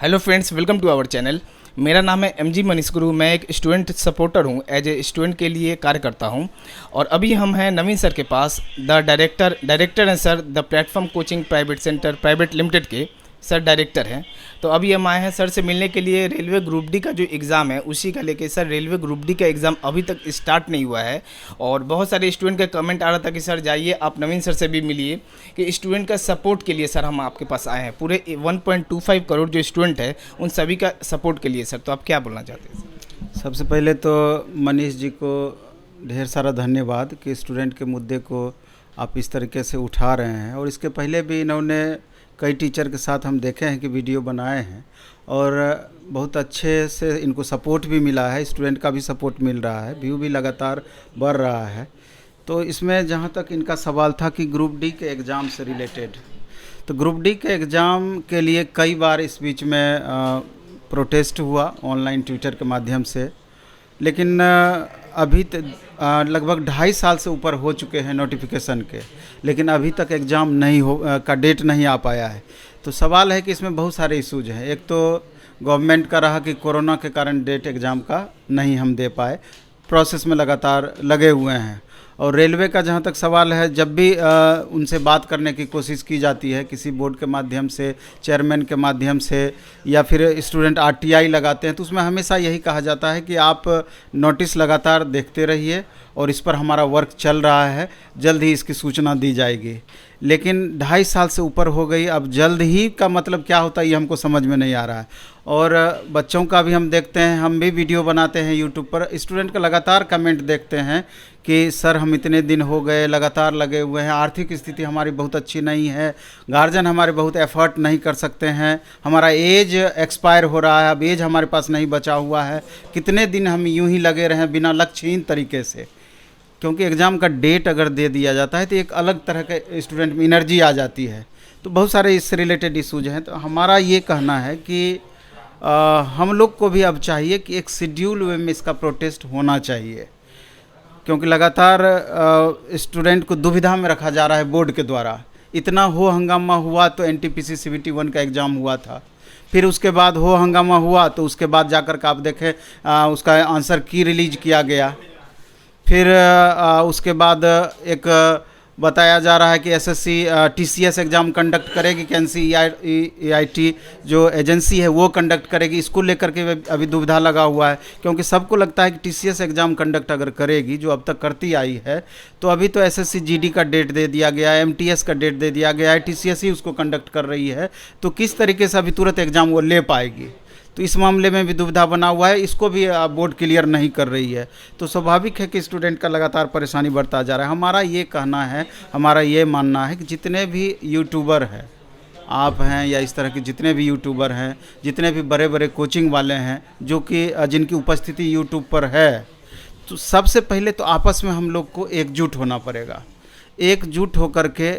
Hello friends, welcome to our channel. मेरा नाम है एमजी मनीष गुरु। मैं एक स्टूडेंट सपोर्टर हूँ, एज ए स्टूडेंट के लिए कार्य करता हूँ। और अभी हम हैं नवीन सर के पास, द डायरेक्टर हैं sir, the platform coaching private centre private limited के सर डायरेक्टर हैं। तो अभी हम आए हैं सर से मिलने के लिए। रेलवे ग्रुप डी का जो एग्ज़ाम है उसी का लेके सर, रेलवे ग्रुप डी का एग्ज़ाम अभी तक स्टार्ट नहीं हुआ है और बहुत सारे स्टूडेंट का कमेंट आ रहा था कि सर जाइए आप नवीन सर से भी मिलिए, कि स्टूडेंट का सपोर्ट के लिए सर हम आपके पास आए हैं। पूरे 1.25 करोड़ जो स्टूडेंट है उन सभी का सपोर्ट के लिए सर। तो आप क्या बोलना चाहते हैं सर? सबसे पहले तो मनीष जी को ढेर सारा धन्यवाद कि स्टूडेंट के मुद्दे को आप इस तरीके से उठा रहे हैं। और इसके पहले भी इन्होंने कई टीचर के साथ हम देखे हैं कि वीडियो बनाए हैं और बहुत अच्छे से इनको सपोर्ट भी मिला है, स्टूडेंट का भी सपोर्ट मिल रहा है, व्यू भी लगातार बढ़ रहा है। तो इसमें जहाँ तक इनका सवाल था कि ग्रुप डी के एग्ज़ाम से रिलेटेड, तो ग्रुप डी के एग्ज़ाम के लिए कई बार इस बीच में प्रोटेस्ट हुआ ऑनलाइन ट्विटर के माध्यम से, लेकिन अभी लगभग 2.5 साल से ऊपर हो चुके हैं नोटिफिकेशन के, लेकिन अभी तक एग्ज़ाम नहीं का डेट नहीं आ पाया है। तो सवाल है कि इसमें बहुत सारे इशूज़ हैं। एक तो गवर्नमेंट का रहा कि कोरोना के कारण डेट एग्ज़ाम का नहीं हम दे पाए, प्रोसेस में लगातार लगे हुए हैं। और रेलवे का जहाँ तक सवाल है, जब भी उनसे बात करने की कोशिश की जाती है किसी बोर्ड के माध्यम से, चेयरमैन के माध्यम से, या फिर स्टूडेंट आरटीआई लगाते हैं, तो उसमें हमेशा यही कहा जाता है कि आप नोटिस लगातार देखते रहिए और इस पर हमारा वर्क चल रहा है, जल्द ही इसकी सूचना दी जाएगी। लेकिन 2.5 साल से ऊपर हो गई, अब जल्द ही का मतलब क्या होता है ये हमको समझ में नहीं आ रहा है। और बच्चों का भी हम देखते हैं, हम भी वीडियो बनाते हैं यूट्यूब पर, स्टूडेंट का लगातार कमेंट देखते हैं कि सर हम इतने दिन हो गए लगातार लगे हुए हैं, आर्थिक स्थिति हमारी बहुत अच्छी नहीं है, गार्जियन हमारे बहुत एफर्ट नहीं कर सकते हैं, हमारा एज एक्सपायर हो रहा है, अब एज हमारे पास नहीं बचा हुआ है, कितने दिन हम यूं ही लगे रहें बिना लक्ष्यहीन तरीके से। क्योंकि एग्ज़ाम का डेट अगर दे दिया जाता है तो एक अलग तरह के स्टूडेंट में एनर्जी आ जाती है। तो बहुत सारे इससे रिलेटेड इशूज हैं। तो हमारा ये कहना है कि हम लोग को भी अब चाहिए कि एक शेड्यूल वे में इसका प्रोटेस्ट होना चाहिए, क्योंकि लगातार स्टूडेंट को दुविधा में रखा जा रहा है बोर्ड के द्वारा। इतना हो हंगामा हुआ तो एनटीपीसी सीबीटी 1 का एग्ज़ाम हुआ था, फिर उसके बाद हो हंगामा हुआ तो उसके बाद जाकर के आप देखें उसका आंसर की रिलीज किया गया। फिर उसके बाद एक बताया जा रहा है कि एसएससी टीसीएस एग्ज़ाम कंडक्ट करेगी, एनसीईआरटी जो एजेंसी है वो कंडक्ट करेगी। इसको लेकर के अभी दुविधा लगा हुआ है, क्योंकि सबको लगता है कि टीसीएस एग्ज़ाम कंडक्ट अगर करेगी, जो अब तक करती आई है, तो अभी तो एसएससी जीडी का डेट दे दिया गया है, एमटीएस का डेट दे दिया गया है, टीसीएस ही उसको कंडक्ट कर रही है, तो किस तरीके से अभी तुरंत एग्ज़ाम वो ले पाएगी। तो इस मामले में भी दुविधा बना हुआ है, इसको भी बोर्ड क्लियर नहीं कर रही है। तो स्वाभाविक है कि स्टूडेंट का लगातार परेशानी बढ़ता जा रहा है। हमारा ये कहना है, हमारा ये मानना है कि जितने भी यूट्यूबर हैं, आप हैं या इस तरह के जितने भी यूट्यूबर हैं, जितने भी बड़े बड़े कोचिंग वाले हैं जो कि जिनकी उपस्थिति यूट्यूब पर है, तो सबसे पहले तो आपस में हम लोग को एकजुट होना पड़ेगा। एकजुट होकर के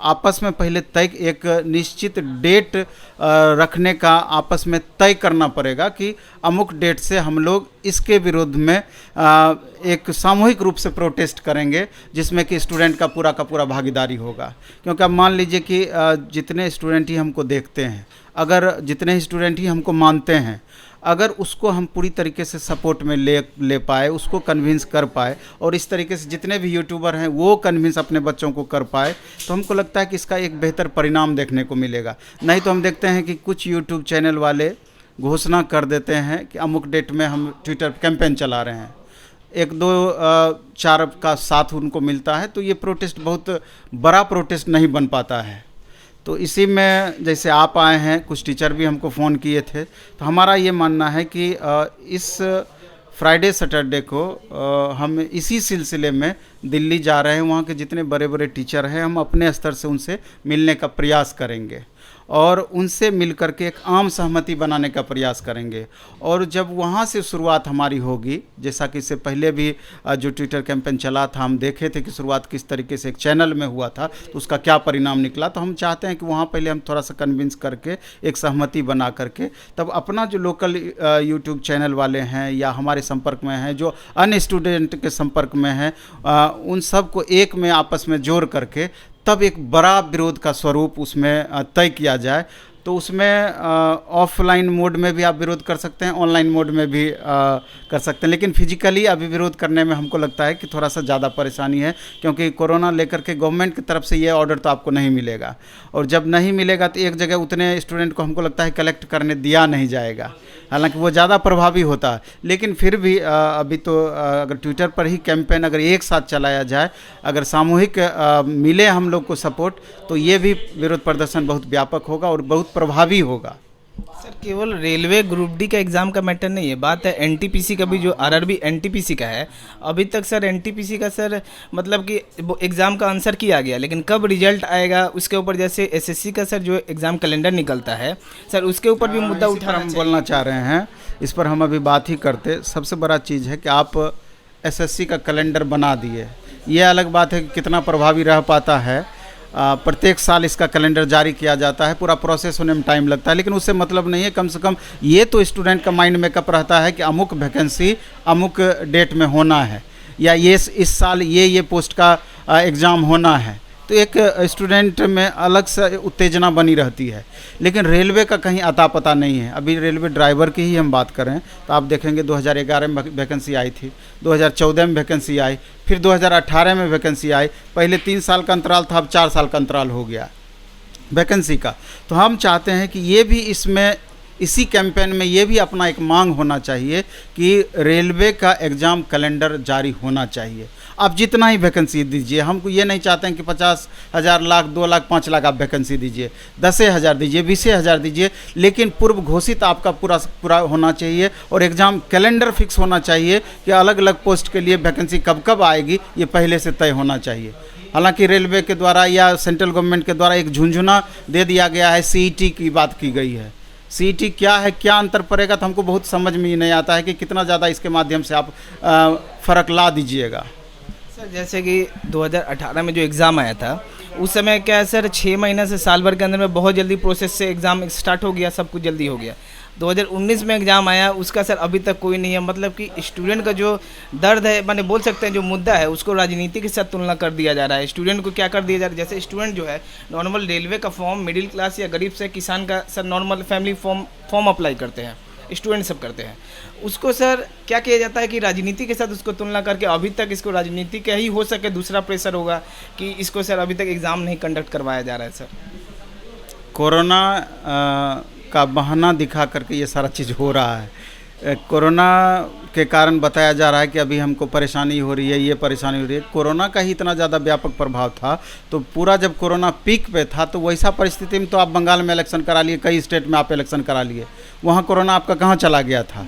आपस में पहले तय एक निश्चित डेट रखने का आपस में तय करना पड़ेगा कि अमुक डेट से हम लोग इसके विरुद्ध में एक सामूहिक रूप से प्रोटेस्ट करेंगे, जिसमें कि स्टूडेंट का पूरा भागीदारी होगा। क्योंकि अब मान लीजिए कि जितने स्टूडेंट ही हमको देखते हैं, अगर जितने स्टूडेंट ही हमको मानते हैं, अगर उसको हम पूरी तरीके से सपोर्ट में ले पाए, उसको कन्विंस कर पाए, और इस तरीके से जितने भी यूट्यूबर हैं वो कन्विंस अपने बच्चों को कर पाए, तो हमको लगता है कि इसका एक बेहतर परिणाम देखने को मिलेगा। नहीं तो हम देखते हैं कि कुछ यूट्यूब चैनल वाले घोषणा कर देते हैं कि अमुक डेट में हम ट्विटर कैंपेन चला रहे हैं, 1-2-4 का साथ उनको मिलता है, तो ये प्रोटेस्ट बहुत बड़ा प्रोटेस्ट नहीं बन पाता है। तो इसी में जैसे आप आए हैं, कुछ टीचर भी हमको फ़ोन किए थे, तो हमारा ये मानना है कि इस फ्राइडे सैटरडे को हम इसी सिलसिले में दिल्ली जा रहे हैं। वहाँ के जितने बड़े बड़े टीचर हैं, हम अपने स्तर से उनसे मिलने का प्रयास करेंगे और उनसे मिल कर के एक आम सहमति बनाने का प्रयास करेंगे। और जब वहाँ से शुरुआत हमारी होगी, जैसा कि इससे पहले भी जो ट्विटर कैंपेन चला था, हम देखे थे कि शुरुआत किस तरीके से एक चैनल में हुआ था, तो उसका क्या परिणाम निकला। तो हम चाहते हैं कि वहाँ पहले हम थोड़ा सा कन्विंस करके एक सहमति बना करके तब अपना जो लोकल यूट्यूब चैनल वाले हैं या हमारे संपर्क में हैं, जो अन्य स्टूडेंट के संपर्क में हैं, उन सब को एक में आपस में जोड़ करके तब एक बड़ा विरोध का स्वरूप उसमें तय किया जाए। तो उसमें ऑफलाइन मोड में भी आप विरोध कर सकते हैं, ऑनलाइन मोड में भी कर सकते हैं, लेकिन फिजिकली अभी विरोध करने में हमको लगता है कि थोड़ा सा ज़्यादा परेशानी है, क्योंकि कोरोना लेकर के गवर्नमेंट की तरफ से ये ऑर्डर तो आपको नहीं मिलेगा, और जब नहीं मिलेगा तो एक जगह उतने स्टूडेंट को हमको लगता है कलेक्ट करने दिया नहीं जाएगा, हालांकि वो ज़्यादा प्रभावी होता है। लेकिन फिर भी अभी तो अगर ट्विटर पर ही कैंपेन अगर एक साथ चलाया जाए, अगर सामूहिक मिले हम लोग को सपोर्ट, तो ये भी विरोध प्रदर्शन बहुत व्यापक होगा और बहुत प्रभावी होगा। सर केवल रेलवे ग्रुप डी का एग्ज़ाम का मैटर नहीं है, बात है एनटीपीसी का भी, जो आरआरबी एनटीपीसी का है। अभी तक सर एनटीपीसी का सर मतलब कि एग्ज़ाम का आंसर किया गया, लेकिन कब रिजल्ट आएगा उसके ऊपर, जैसे एसएससी का सर जो एग्ज़ाम कैलेंडर निकलता है सर, उसके ऊपर भी मुद्दा उठाना हम बोलना चाह रहे हैं, इस पर हम अभी बात ही करते। सबसे बड़ा चीज़ है कि आप एसएससी का कैलेंडर बना दिए, ये अलग बात है कि कितना प्रभावी रह पाता है। प्रत्येक साल इसका कैलेंडर जारी किया जाता है, पूरा प्रोसेस होने में टाइम लगता है, लेकिन उससे मतलब नहीं है। कम से कम ये तो स्टूडेंट का माइंड मेकअप रहता है कि अमुक वैकेंसी अमुक डेट में होना है, या ये इस साल ये पोस्ट का एग्ज़ाम होना है, तो एक स्टूडेंट में अलग से उत्तेजना बनी रहती है। लेकिन रेलवे का कहीं अता पता नहीं है। अभी रेलवे ड्राइवर की ही हम बात करें तो आप देखेंगे 2011 में वैकेंसी आई थी, 2014 में वैकेंसी आई, फिर 2018 में वैकेंसी आई, पहले 3 साल का अंतराल था, अब 4 साल का अंतराल हो गया वैकेंसी का। तो हम चाहते हैं कि ये भी इसमें, इसी कैंपेन में ये भी अपना एक मांग होना चाहिए कि रेलवे का एग्ज़ाम कैलेंडर जारी होना चाहिए। आप जितना ही वैकेंसी दीजिए, हमको ये नहीं चाहते हैं कि 50,000, लाख, 2 लाख, 5 लाख आप वैकेंसी दीजिए, 10,000 दीजिए, 20,000 दीजिए, लेकिन पूर्व घोषित आपका पूरा होना चाहिए और एग्ज़ाम कैलेंडर फिक्स होना चाहिए कि अलग अलग पोस्ट के लिए वैकेंसी कब कब आएगी, ये पहले से तय होना चाहिए। हालांकि रेलवे के द्वारा या सेंट्रल गवर्नमेंट के द्वारा एक झुंझुना दे दिया गया है, सीईटी की बात की गई है। सीईटी क्या है, क्या अंतर पड़ेगा, तो हमको बहुत समझ में ही नहीं आता है कि कितना ज़्यादा इसके माध्यम से आप फ़र्क ला दीजिएगा। सर जैसे कि 2018 में जो एग्ज़ाम आया था, उस समय क्या है सर, 6 महीना से साल भर के अंदर में बहुत जल्दी प्रोसेस से एग्ज़ाम स्टार्ट हो गया, सब कुछ जल्दी हो गया। 2019 में एग्ज़ाम आया, उसका सर अभी तक कोई नहीं है। मतलब कि स्टूडेंट का जो दर्द है, माने बोल सकते हैं जो मुद्दा है, उसको राजनीति के साथ तुलना कर दिया जा रहा है। स्टूडेंट को क्या कर दिया जा रहा है, जैसे स्टूडेंट जो है नॉर्मल रेलवे का फॉर्म, मिडिल क्लास या गरीब से किसान का sir normal family form apply करते हैं, स्टूडेंट सब करते हैं, उसको सर क्या किया जाता है कि राजनीति के साथ उसको तुलना करके अभी तक इसको राजनीति का ही हो सके दूसरा प्रेशर होगा कि इसको सर अभी तक एग्ज़ाम नहीं कंडक्ट करवाया जा रहा है। सर कोरोना का बहाना दिखा करके ये सारा चीज़ हो रहा है। कोरोना के कारण बताया जा रहा है कि अभी हमको परेशानी हो रही है, ये परेशानी हो रही है। कोरोना का ही इतना ज़्यादा व्यापक प्रभाव था, तो पूरा जब कोरोना पीक पे था तो वैसा परिस्थिति में तो आप बंगाल में इलेक्शन करा लिए, कई स्टेट में आप इलेक्शन करा लिए, वहाँ कोरोना आपका कहाँ चला गया था।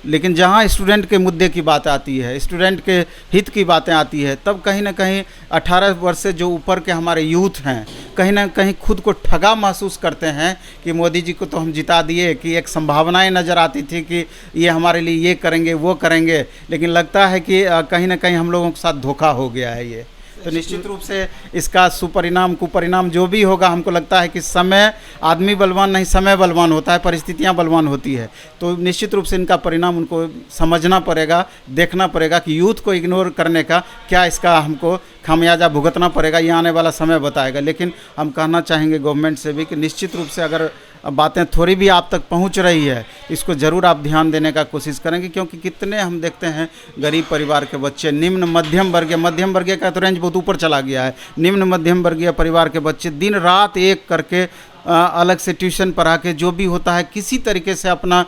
लेकिन जहाँ स्टूडेंट के मुद्दे की बात आती है, स्टूडेंट के हित की बातें आती है, तब कहीं ना कहीं 18 वर्ष से जो ऊपर के हमारे यूथ हैं, कहीं ना कहीं खुद को ठगा महसूस करते हैं कि मोदी जी को तो हम जिता दिए, कि एक संभावनाएं नज़र आती थी कि ये हमारे लिए ये करेंगे वो करेंगे, लेकिन लगता है कि कहीं ना कहीं हम लोगों के साथ धोखा हो गया है ये। तो निश्चित रूप से इसका सुपरिणाम कुपरिणाम जो भी होगा, हमको लगता है कि समय, आदमी बलवान नहीं समय बलवान होता है, परिस्थितियां बलवान होती है। तो निश्चित रूप से इनका परिणाम उनको समझना पड़ेगा, देखना पड़ेगा कि यूथ को इग्नोर करने का क्या इसका हमको खामियाजा भुगतना पड़ेगा, ये आने वाला समय बताएगा। लेकिन हम कहना चाहेंगे गवर्नमेंट से भी कि निश्चित रूप से अगर बातें थोड़ी भी आप तक पहुंच रही है, इसको ज़रूर आप ध्यान देने का कोशिश करेंगे, क्योंकि कितने हम देखते हैं गरीब परिवार के बच्चे, निम्न मध्यम वर्गीय का तो रेंज बहुत ऊपर चला गया है, निम्न मध्यम वर्गीय परिवार के बच्चे दिन रात एक करके अलग से ट्यूशन पढ़ा के जो भी होता है किसी तरीके से अपना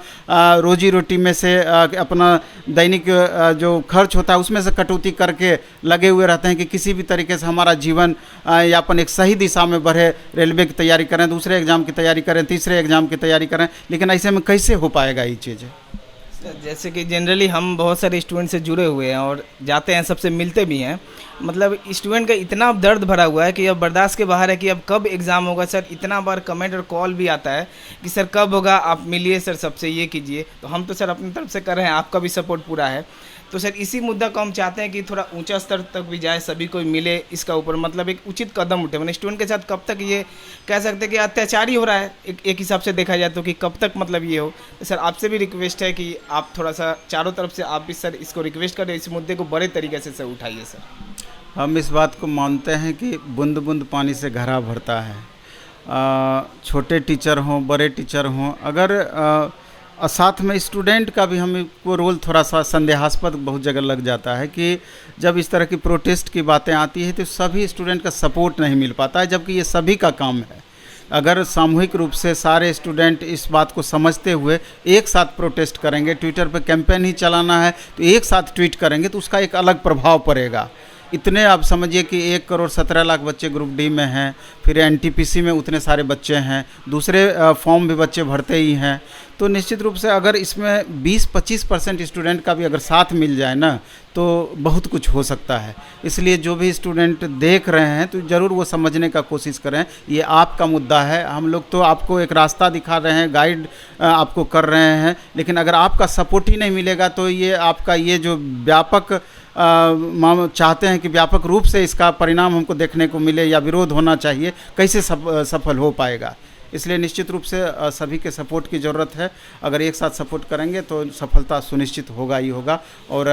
रोजी रोटी में से अपना दैनिक जो खर्च होता है उसमें से कटौती करके लगे हुए रहते हैं कि किसी भी तरीके से हमारा जीवन यापन एक सही दिशा में बढ़े। रेलवे की तैयारी करें, दूसरे एग्ज़ाम की तैयारी करें, तीसरे एग्ज़ाम की तैयारी करें, लेकिन ऐसे में कैसे हो पाएगा ये चीज़। जैसे कि जनरली हम बहुत सारे स्टूडेंट से जुड़े हुए हैं और जाते हैं, सबसे मिलते भी हैं। मतलब स्टूडेंट का इतना दर्द भरा हुआ है कि अब बर्दाश्त के बाहर है कि अब कब एग्ज़ाम होगा। सर इतना बार कमेंट और कॉल भी आता है कि सर कब होगा, आप मिलिए सर, सबसे ये कीजिए। तो हम तो सर अपनी तरफ से कर रहे हैं, आपका भी सपोर्ट पूरा है। तो सर इसी मुद्दा को हम चाहते हैं कि थोड़ा ऊंचा स्तर तक भी जाए, सभी को मिले इसका ऊपर, मतलब एक उचित कदम उठे। मैंने स्टूडेंट के साथ कब तक ये कह सकते हैं कि अत्याचार ही हो रहा है एक हिसाब से देखा जाए तो, कि कब तक मतलब ये हो। तो सर आपसे भी रिक्वेस्ट है कि आप थोड़ा सा चारों तरफ से आप भी सर इसको रिक्वेस्ट करें, इस मुद्दे को बड़े तरीके से सर उठाइए। सर हम इस बात को मानते हैं कि बूंद बूंद पानी से घड़ा भरता है, छोटे टीचर हों, बड़े टीचर हों, अगर साथ में स्टूडेंट का भी हमको रोल थोड़ा सा संदेहास्पद बहुत जगह लग जाता है कि जब इस तरह की प्रोटेस्ट की बातें आती है तो सभी स्टूडेंट का सपोर्ट नहीं मिल पाता है, जबकि ये सभी का काम है। अगर सामूहिक रूप से सारे स्टूडेंट इस बात को समझते हुए एक साथ प्रोटेस्ट करेंगे, ट्विटर पर कैंपेन ही चलाना है तो एक साथ ट्वीट करेंगे तो उसका एक अलग प्रभाव पड़ेगा। इतने आप समझिए कि 1,17,00,000 बच्चे ग्रुप डी में हैं, फिर एनटीपीसी में उतने सारे बच्चे हैं, दूसरे फॉर्म भी बच्चे भरते ही हैं, तो निश्चित रूप से अगर इसमें 20-25% स्टूडेंट का भी अगर साथ मिल जाए ना तो बहुत कुछ हो सकता है। इसलिए जो भी स्टूडेंट देख रहे हैं तो ज़रूर वो समझने का कोशिश करें, ये आपका मुद्दा है। हम लोग तो आपको एक रास्ता दिखा रहे हैं, गाइड आपको कर रहे हैं, लेकिन अगर आपका सपोर्ट ही नहीं मिलेगा तो ये आपका ये जो व्यापक चाहते हैं कि व्यापक रूप से इसका परिणाम हमको देखने को मिले या विरोध होना चाहिए, कैसे सफल हो पाएगा। इसलिए निश्चित रूप से सभी के सपोर्ट की ज़रूरत है। अगर एक साथ सपोर्ट करेंगे तो सफलता सुनिश्चित होगा ही होगा और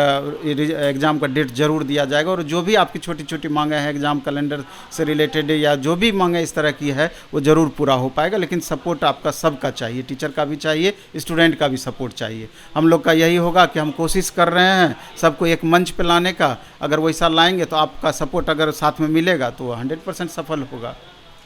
एग्ज़ाम का डेट ज़रूर दिया जाएगा। और जो भी आपकी छोटी छोटी मांगें हैं एग्ज़ाम कैलेंडर से रिलेटेड या जो भी मांगें इस तरह की है वो ज़रूर पूरा हो पाएगा, लेकिन सपोर्ट आपका सबका चाहिए, टीचर का भी चाहिए, स्टूडेंट का भी सपोर्ट चाहिए। हम लोग का यही होगा कि हम कोशिश कर रहे हैं सबको एक मंच पर लाने का। अगर वैसा लाएंगे तो आपका सपोर्ट अगर साथ में मिलेगा तो 100% सफल होगा।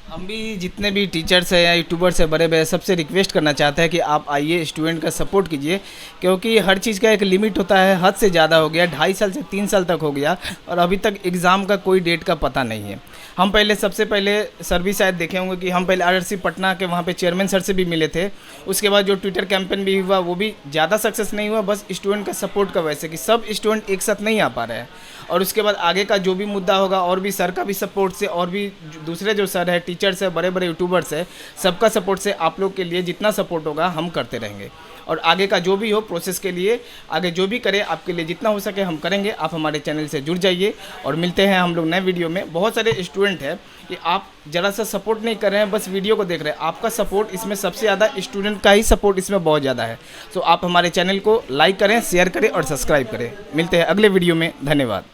हम भी जितने भी टीचर्स हैं या यूट्यूबर्स हैं बड़े बड़े सबसे रिक्वेस्ट करना चाहते हैं कि आप आइए, स्टूडेंट का सपोर्ट कीजिए, क्योंकि हर चीज़ का एक लिमिट होता है। हद से ज़्यादा हो गया, 2.5 साल से 3 साल तक हो गया और अभी तक एग्ज़ाम का कोई डेट का पता नहीं है। हम पहले सबसे पहले सर भी शायद देखे होंगे कि हम पहले RRC पटना के वहाँ पे चेयरमैन सर से भी मिले थे। उसके बाद जो ट्विटर कैंपेन भी हुआ वो भी ज़्यादा सक्सेस नहीं हुआ, बस स्टूडेंट का सपोर्ट का वजह से कि सब स्टूडेंट एक साथ नहीं आ पा रहे हैं। और उसके बाद आगे का जो भी मुद्दा होगा और भी सर का भी सपोर्ट से और भी दूसरे जो सर है, टीचर्स है, बड़े बड़े यूट्यूबर्स है, सबका सपोर्ट से आप लोग के लिए जितना सपोर्ट होगा हम करते रहेंगे। और आगे का जो भी हो प्रोसेस के लिए आगे जो भी करें आपके लिए जितना हो सके हम करेंगे। आप हमारे चैनल से जुड़ जाइए और मिलते हैं हम लोग नए वीडियो में। बहुत सारे स्टूडेंट हैं कि आप ज़रा सा सपोर्ट नहीं कर रहे हैं, बस वीडियो को देख रहे हैं। आपका सपोर्ट इसमें सबसे ज़्यादा स्टूडेंट का ही सपोर्ट इसमें बहुत ज़्यादा है। सो आप हमारे चैनल को लाइक करें, शेयर करें और सब्सक्राइब करें। मिलते हैं अगले वीडियो में। धन्यवाद।